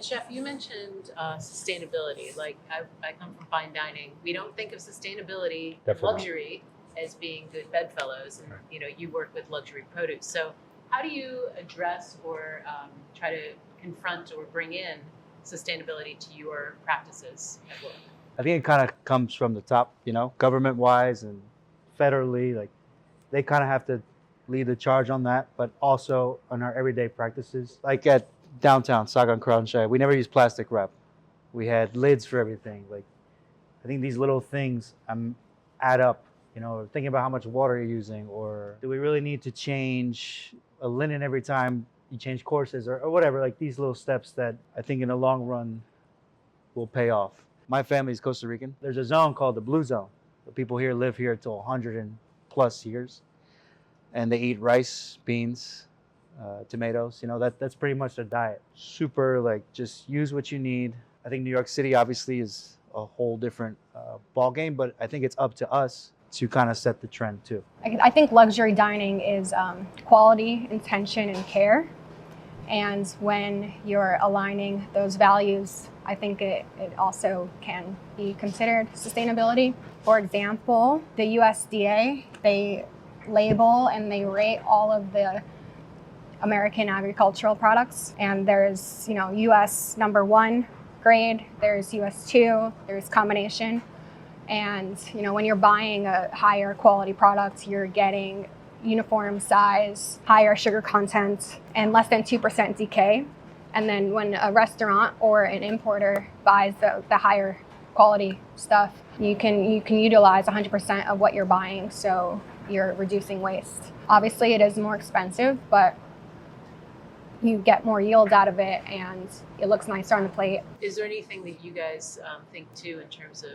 Chef, you mentioned sustainability. Like I come from fine dining. We don't think of sustainability, Definitely. luxury, as being good bedfellows, and you work with luxury produce. So, how do you address or try to confront or bring in sustainability to your practices at work? I think it kind of comes from the top, government-wise and federally. Like they kind of have to lead the charge on that, but also on our everyday practices. Like at downtown Sagan Kranjai, we never used plastic wrap. We had lids for everything. Like I think these little things add up. Thinking about how much water you're using, or do we really need to change a linen every time you change courses or whatever. Like these little steps that I think in the long run will pay off. My family is Costa Rican. There's a zone called the Blue Zone. The people here live here till 100 and plus years, and they eat rice, beans, tomatoes. That's pretty much their diet. Super just use what you need. I think New York City obviously is a whole different ball game, but I think it's up to us to kind of set the trend too. I think luxury dining is quality, intention, and care. And when you're aligning those values, I think it also can be considered sustainability. For example, the USDA, they label and they rate all of the American agricultural products. And there's, US #1 grade, there's US 2, there's combination. And, when you're buying a higher quality product, you're getting uniform size, higher sugar content, and less than 2% decay. And then when a restaurant or an importer buys the higher quality stuff, you can utilize 100% of what you're buying, so you're reducing waste. Obviously, it is more expensive, but you get more yield out of it, and it looks nicer on the plate. Is there anything that you guys think too in terms of,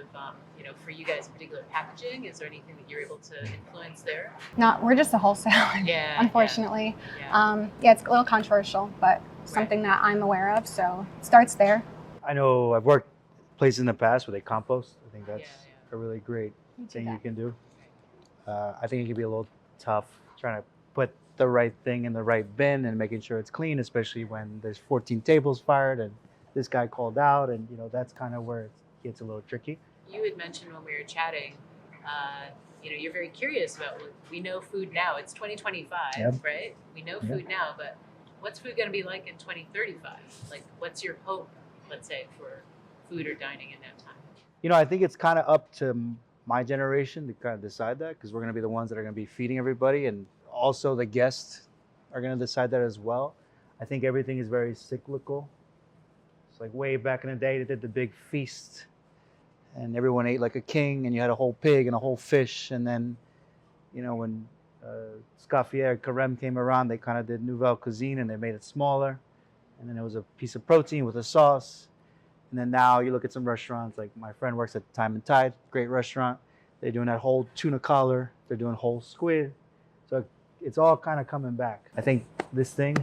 for you guys in particular, packaging? Is there anything that you're able to influence there? We're just a wholesaler, unfortunately. Yeah, it's a little controversial, but something that I'm aware of, so it starts there. I know I've worked places in the past where they compost. I think that's a really great thing you can do. I think it can be a little tough trying to put the right thing in the right bin and making sure it's clean, especially when there's 14 tables fired and this guy called out, and that's kind of where it gets a little tricky. You had mentioned when we were chatting, you're very curious about we know food now. It's 2025, right? We know food now, but what's food going to be like in 2035? Like, what's your hope, let's say, for food or dining in that time? I think it's kind of up to my generation to kind of decide that, because we're going to be the ones that are going to be feeding everybody, and also the guests are going to decide that as well. I think everything is very cyclical. It's like way back in the day, they did the big feast and everyone ate like a king, and you had a whole pig and a whole fish. And then, when Scoffier, Carême came around, they kind of did nouvelle cuisine and they made it smaller. And then it was a piece of protein with a sauce. And then now you look at some restaurants, like my friend works at Time and Tide, great restaurant. They're doing that whole tuna collar. They're doing whole squid. So it's all kind of coming back. I think this thing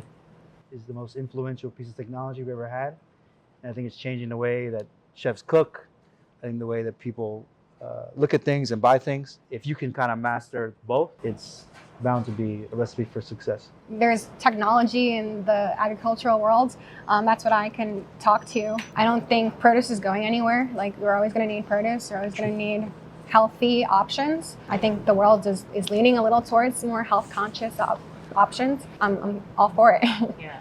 is the most influential piece of technology we've ever had. And I think it's changing the way that chefs cook. I think the way that people look at things and buy things. If you can kind of master both, it's bound to be a recipe for success. There's technology in the agricultural world. That's what I can talk to. I don't think produce is going anywhere. Like, we're always going to need produce. We're always going to need healthy options. I think the world is leaning a little towards more health conscious options. I'm all for it. Yeah.